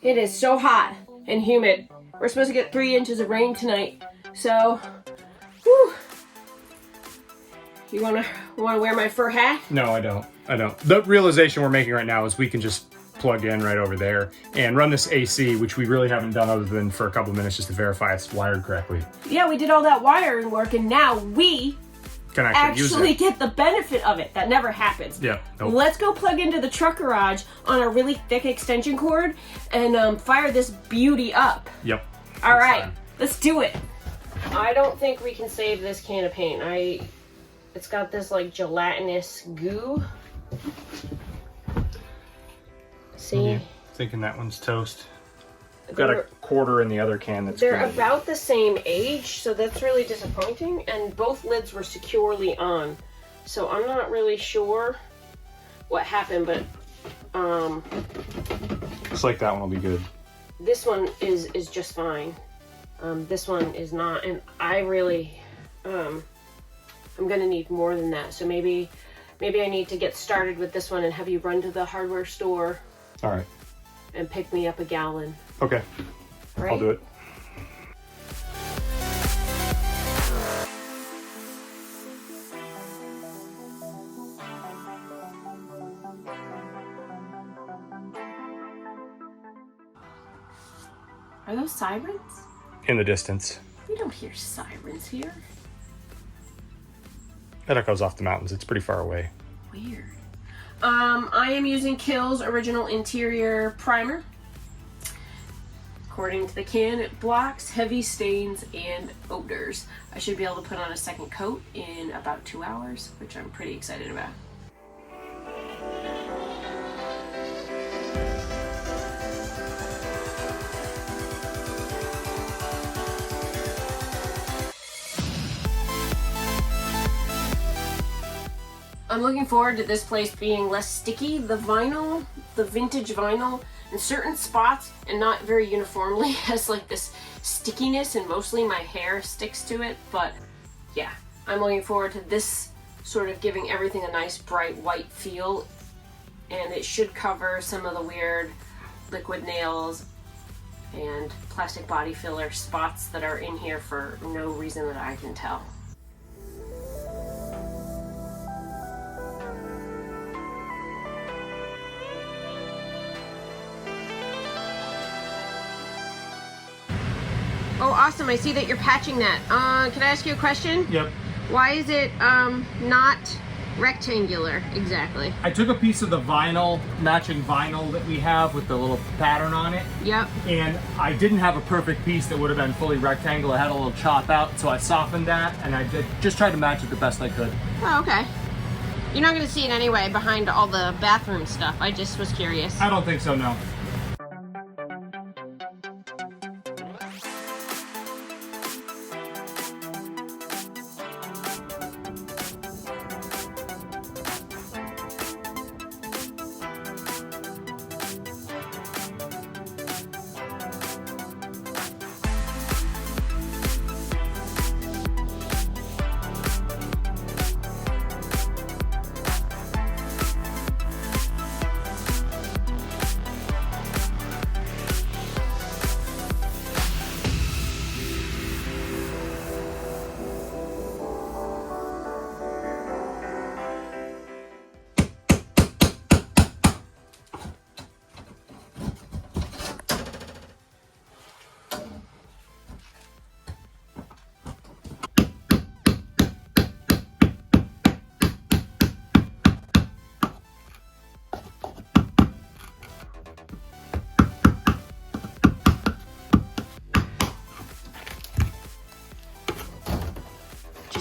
It is so hot and humid. We're supposed to get 3 inches of rain tonight. So, whew. You wanna wear my fur hat? No, I don't. The realization we're making right now is we can just plug in right over there and run this AC, which we really haven't done other than for a couple of minutes just to verify it's wired correctly. Yeah, we did all that wiring work, and now we can actually get the benefit of it. That never happens. Yeah. Nope. Let's go plug into the truck garage on a really thick extension cord and fire this beauty up. Yep. All right, let's do it. I don't think we can save this can of paint. It's got this like gelatinous goo. See? Yeah, thinking that one's toast. Got a quarter in the other can that's They're about the same age, so that's really disappointing. And both lids were securely on. So I'm not really sure what happened, but looks like that one will be good. This one is just fine. This one is not, and I really I'm gonna need more than that. So maybe I need to get started with this one and have you run to the hardware store. All right. And pick me up a gallon. Okay. Right? I'll do it. Are those sirens? In the distance. We don't hear sirens here. That echoes off the mountains. It's pretty far away. Weird. I am using Kiehl's Original Interior Primer. According to the can, it blocks heavy stains and odors. I should be able to put on a second coat in about 2 hours, which I'm pretty excited about. I'm looking forward to this place being less sticky. The vinyl, the vintage vinyl, in certain spots and not very uniformly has like this stickiness, and mostly my hair sticks to it. But yeah, I'm looking forward to this sort of giving everything a nice bright white feel, and it should cover some of the weird liquid nails and plastic body filler spots that are in here for no reason that I can tell. Oh, awesome. I see that you're patching that. Can I ask you a question? Yep. Why is it not rectangular exactly? I took a piece of the vinyl, matching vinyl that we have with the little pattern on it. Yep. And I didn't have a perfect piece that would have been fully rectangle. I had a little chop out, so I softened that, and I just tried to match it the best I could. Oh, okay. You're not going to see it anyway behind all the bathroom stuff. I just was curious. I don't think so, no.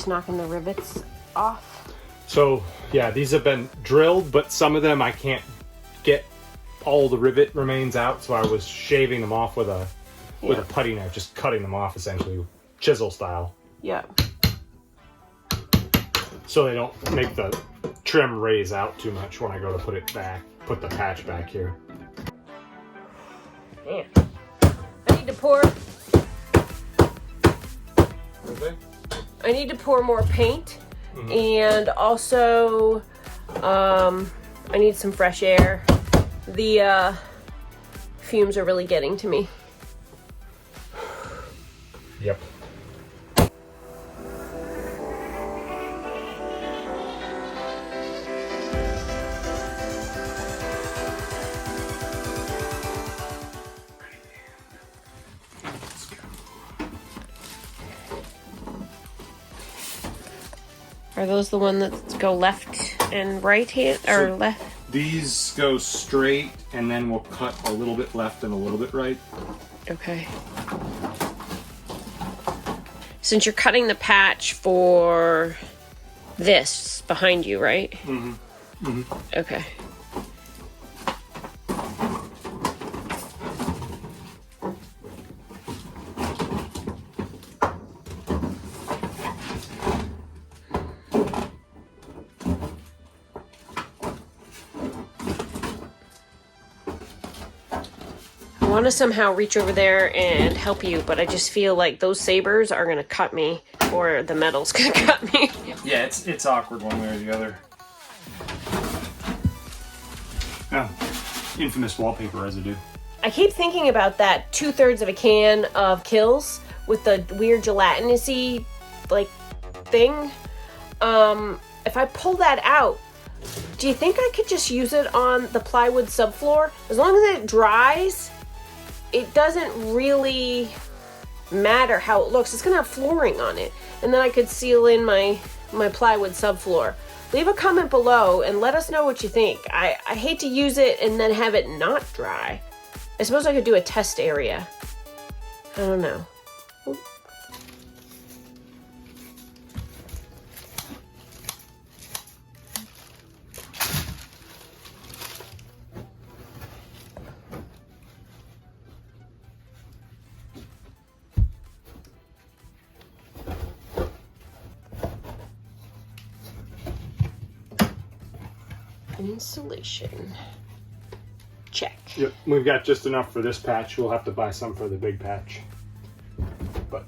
Knocking the rivets off. So yeah, these have been drilled, but some of them I can't get all the rivet remains out, so I was shaving them off with a putty knife, just cutting them off essentially, chisel style. Yeah. So they don't make the trim raise out too much when I go to put it back, put the patch back here. Man, I need to pour. Okay. I need to pour more paint, and also I need some fresh air. The fumes are really getting to me. Yep. Are those the ones that go left and right hand, or So left? these go straight, and then we'll cut a little bit left and a little bit right. Okay. Since you're cutting the patch for this behind you, right? Mm-hmm. Mm-hmm. Okay. I want to somehow reach over there and help you, but I just feel like those sabers are going to cut me, or the metal's going to cut me. Yeah, it's awkward one way or the other. Yeah, infamous wallpaper residue. I keep thinking about that 2/3 of a can of Kills with the weird gelatinous-y, like, thing. If I pull that out, do you think I could just use it on the plywood subfloor? As long as it dries, it doesn't really matter how it looks. It's gonna have flooring on it. And then I could seal in my plywood subfloor. Leave a comment below and let us know what you think. I hate to use it and then have it not dry. I suppose I could do a test area. I don't know. Insulation. Check. Yep, we've got just enough for this patch. We'll have to buy some for the big patch. But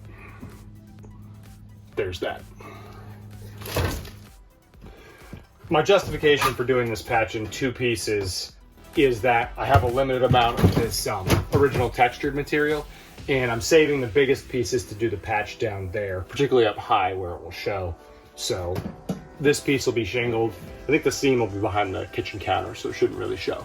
there's that. My justification for doing this patch in 2 pieces is that I have a limited amount of this original textured material, and I'm saving the biggest pieces to do the patch down there, particularly up high where it will show. So this piece will be shingled. I think the seam will be behind the kitchen counter, so it shouldn't really show.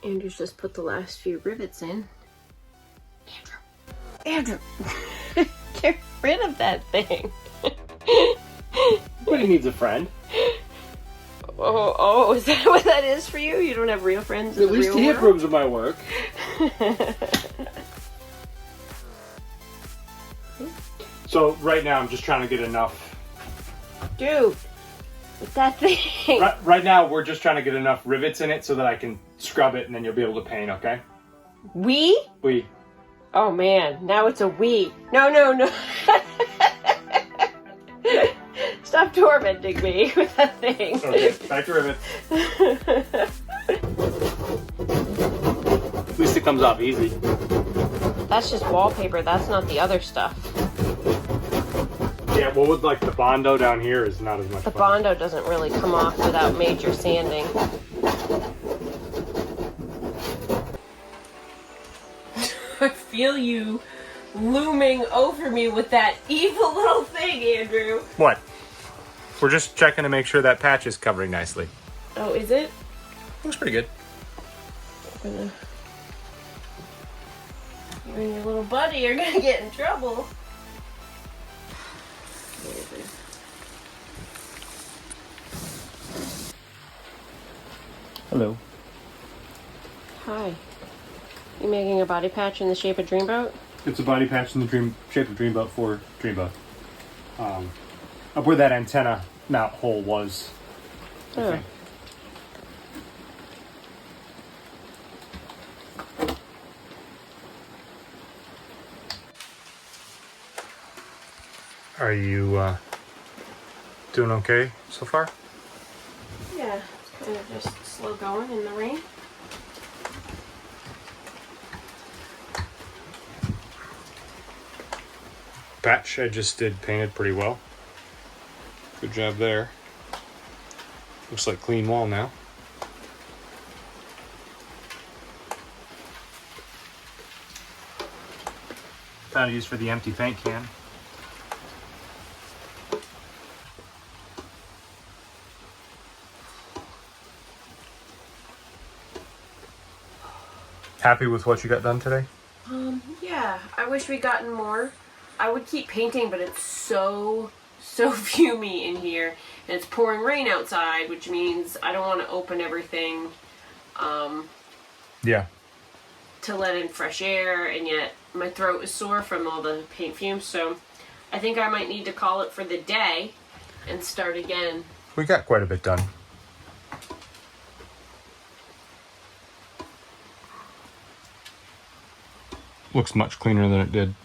Andrew's just put the last few rivets in. Andrew! Get rid of that thing. Everybody needs a friend. Oh, is that what that is for you? You don't have real friends in At the least real he world? approves of my work. So right now I'm just trying to get enough. Dude, with that thing. Right now we're just trying to get enough rivets in it so that I can scrub it and then you'll be able to paint, okay? We? We. Oh man, now it's a we. No. Stop tormenting me with that thing. Okay, back to rivet. At least it comes off easy. That's just wallpaper, that's not the other stuff. Yeah, well with like the Bondo down here is not as much The fun. Bondo doesn't really come off without major sanding. I feel you looming over me with that evil little thing, Andrew. What? We're just checking to make sure that patch is covering nicely. Oh, is it? Looks pretty good. You and your little buddy are gonna get in trouble. Hello. Hi. You making a body patch in the shape of Dreamboat? It's a body patch in the shape of Dreamboat for Dreamboat. Up where that antenna mount hole was. Oh. Are you doing okay so far? Yeah, it's kind of just slow going in the rain. Patch I just did painted pretty well. Good job there. Looks like clean wall now. Found a use for the empty paint can. Happy with what you got done today? Yeah, I wish we'd gotten more. I would keep painting, but it's so fumy in here, and it's pouring rain outside, which means I don't want to open everything Yeah. to let in fresh air, and yet my throat is sore from all the paint fumes, so I think I might need to call it for the day and start again. We got quite a bit done. Looks much cleaner than it did